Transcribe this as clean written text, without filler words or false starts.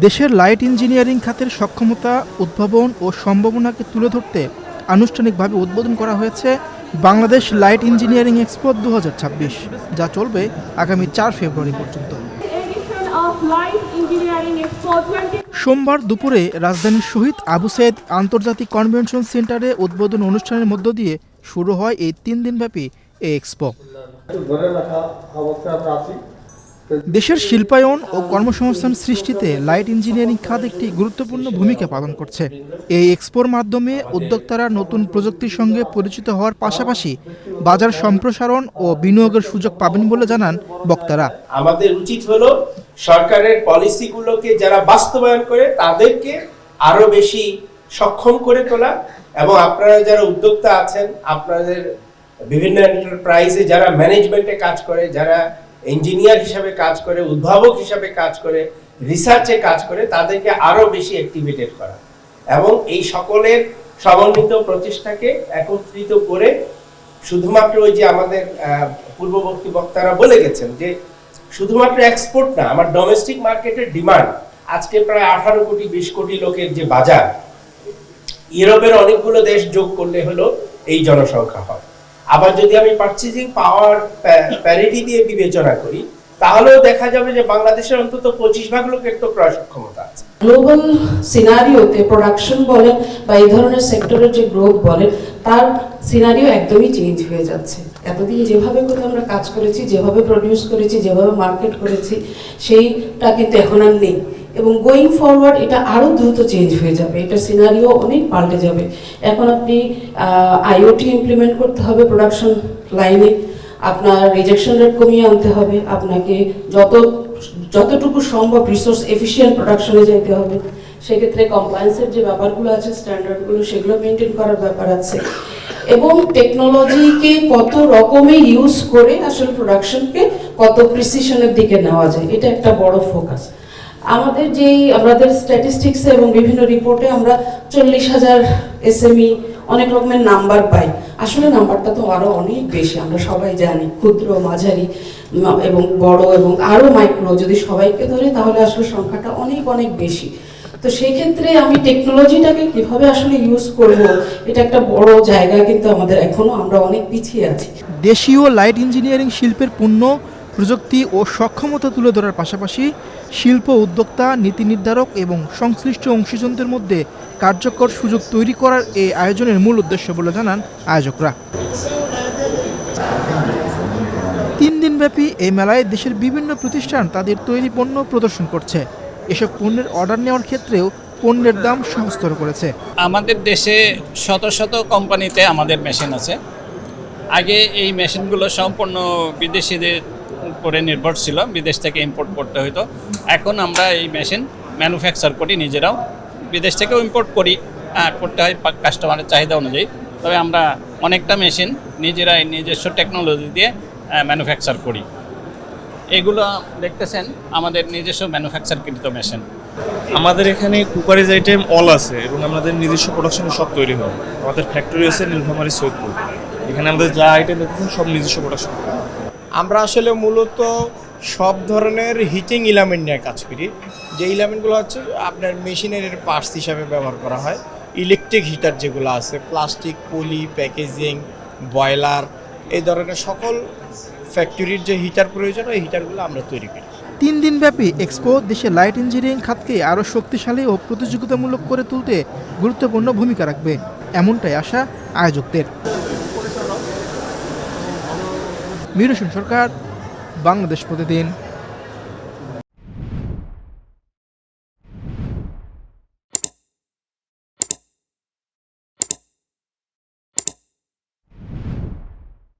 দেশের light engineering খাতের সক্ষমতা, উদ্ভাবন ও সম্ভাবনাকে তুলে ধরতে আনুষ্ঠানিকভাবে উদ্বোধন করা হয়েছে বাংলাদেশ লাইট ইঞ্জিনিয়ারিং এক্সপো 2026, যা চলবে আগামী 4 ফেব্রুয়ারি পর্যন্ত। সোমবার দুপুরে রাজধানীর শহীদ আবু সাইদ আন্তর্জাতিক কনভেনশন সেন্টারে উদ্বোধন অনুষ্ঠানের মধ্য দিয়ে শুরু হয় এই 3 দিনব্যাপী এই এক্সপো। দেশের শিল্পায়ন ও কর্মসংস্থান সৃষ্টিতে লাইট ইঞ্জিনিয়ারিং খাত একটি গুরুত্বপূর্ণ ভূমিকা পালন করছে। এই এক্সপোর মাধ্যমে উদ্যোক্তারা নতুন প্রযুক্তির সঙ্গে পরিচিত হওয়ার পাশাপাশি বাজার সম্প্রসারণ ও বিনিয়োগের সুযোগ পাবেন বলে জানান বক্তারা। আমাদের উচিত হলো সরকারের পলিসিগুলোকে যারা বাস্তবায়ন করে তাদেরকে আরো বেশি সক্ষম করে তোলা, এবং আপনারা যারা উদ্যোক্তা আছেন, আপনাদের বিভিন্ন এন্টারপ্রাইজে যারা ম্যানেজমেন্টে কাজ করে, যারা ইঞ্জিনিয়ার হিসাবে কাজ করে, উদ্ভাবক হিসাবে কাজ করে, রিসার্চে কাজ করে, তাদেরকে আরো বেশি অ্যাক্টিভেটেড করা এবং এই সকলের সমন্বিত প্রচেষ্টাকে একত্রিত করে শুধুমাত্র ওই যে আমাদের পূর্ববর্তী বক্তারা বলে গেছেন যে শুধুমাত্র এক্সপোর্ট না, আমার ডোমেস্টিক মার্কেটের ডিমান্ড আজকে প্রায় 18 কোটি 20 কোটি লোকের যে বাজার, ইউরোপের অনেকগুলো দেশ যোগ করলে হলো এই জনসংখ্যা হয়। আবার যদি আমি পারচেজিং পাওয়ার প্যারিটি দিয়ে বিবেচনা করি, তাহলেও দেখা যাবে যে বাংলাদেশের অন্তত 25% লোকের তো ক্রয় সক্ষমতা আছে। গ্লোবাল সিনারিওতে প্রোডাকশন বলেন বা এই ধরনের সেক্টরের যে গ্রোথ বলেন, তার সিনারিও একদমই চেঞ্জ হয়ে যাচ্ছে। এতদিন যেভাবে করে আমরা কাজ করেছি, যেভাবে প্রডিউস করেছি, যেভাবে মার্কেট করেছি, সেইটা কিন্তু এখন আর নেই, এবং গোয়িং ফরওয়ার্ড এটা আরো দ্রুত চেঞ্জ হয়ে যাবে। এটা সিনারিও অনেক পাল্টে যাবে। এখন আপনি আইওটি ইমপ্লিমেন্ট করতে হবে প্রোডাকশন লাইনে, আপনার রিজেকশন রেট কমিয়ে আনতে হবে, আপনাকে যতটুকু সম্ভব রিসোর্স এফিশিয়েন্ট প্রোডাকশনে যেতে হবে। সেক্ষেত্রে কমপ্লায়েন্সের যে ব্যাপারগুলো আছে, স্ট্যান্ডার্ডগুলো, সেগুলো মেনটেন করার ব্যাপার আছে, এবং টেকনোলজিকে কত রকমে ইউজ করে আসলে প্রোডাকশনকে কত প্রিসিশনের দিকে নেওয়া যায়, এটা একটা বড় ফোকাস। আমাদের স্ট্যাটিস্টিক্সে এবং বিভিন্ন রিপোর্টে আমরা 40,000 এসএমই অনেক রকমের নাম্বার পাই। আসলে নাম্বারটা তো আরো অনেক বেশি, আমরা সবাই জানি। ক্ষুদ্র, মাঝারি এবং বড় এবং আরো মাইক্রো যদি সবাইকে ধরে, তাহলে আসলে সংখ্যাটা অনেক অনেক বেশি। তো সেই ক্ষেত্রে আমি টেকনোলজিটাকে কিভাবে আসলে ইউজ করব, এটা একটা বড় জায়গা, কিন্তু আমরা অনেক পিছিয়ে আছি। দেশীয় লাইট ইঞ্জিনিয়ারিং শিল্পের পণ্য, প্রযুক্তি ও সক্ষমতা তুলে ধরার পাশাপাশি শিল্প উদ্যোক্তা, নীতি নির্ধারক এবং সংশ্লিষ্ট অংশীজনদের মধ্যে কার্যকর সুযোগ তৈরি করার এই আয়োজনের মূল উদ্দেশ্য বলে জানান আয়োজকরা। 3 দিনব্যাপী এই মেলায় দেশের বিভিন্ন প্রতিষ্ঠান তাদের তৈরি পণ্য প্রদর্শন করছে। এসব পণ্যের অর্ডার নেওয়ার ক্ষেত্রেও পণ্যের দাম সহজতর করেছে। আমাদের দেশে শত শত কোম্পানিতে আমাদের মেশিন আছে। আগে এই মেশিনগুলো সম্পূর্ণ বিদেশিদের উপরে নির্ভর ছিল, বিদেশ থেকে ইম্পোর্ট করতে হতো। এখন আমরা এই মেশিন ম্যানুফ্যাকচার করি নিজেরাও, বিদেশ থেকেও ইম্পোর্ট করতে হয় কাস্টমারের চাহিদা অনুযায়ী। তবে আমরা অনেকটা মেশিন নিজেরাই নিজস্ব টেকনোলজি দিয়ে ম্যানুফ্যাকচার করি। এগুলো দেখতেছেন আমাদের নিজস্ব ম্যানুফ্যাকচারকৃত মেশিন। আমাদের এখানে কুকারিজ আইটেম অল আছে এবং আমাদের নিজস্ব প্রোডাকশনে সব তৈরি হয়। আমাদের ফ্যাক্টরি আছে নীলফামারী সৈয়দপুর। এখানে আমাদের যা আইটেম দেখতেছেন সব নিজস্ব প্রোডাকশন। আমরা আসলে মূলত সব ধরনের হিটিং ইলামেন্ট নিয়ে কাজ করি। যে ইলামেন্টগুলো হচ্ছে আপনার মেশিনের পার্টস হিসাবে ব্যবহার করা হয়। ইলেকট্রিক হিটার যেগুলো আছে, প্লাস্টিক, পলি, প্যাকেজিং, বয়লার, এই ধরনের সকল ফ্যাক্টরির যে হিটার প্রয়োজন হয়, এই হিটারগুলো আমরা তৈরি করি। 3 দিনব্যাপী এক্সপো দেশে লাইট ইঞ্জিনিয়ারিং খাতকে আরও শক্তিশালী ও প্রতিযোগিতামূলক করে তুলতে গুরুত্বপূর্ণ ভূমিকা রাখবে, এমনটাই আশা আয়োজকদের। মিরুষণ সরকার, বাংলাদেশ প্রতিদিন।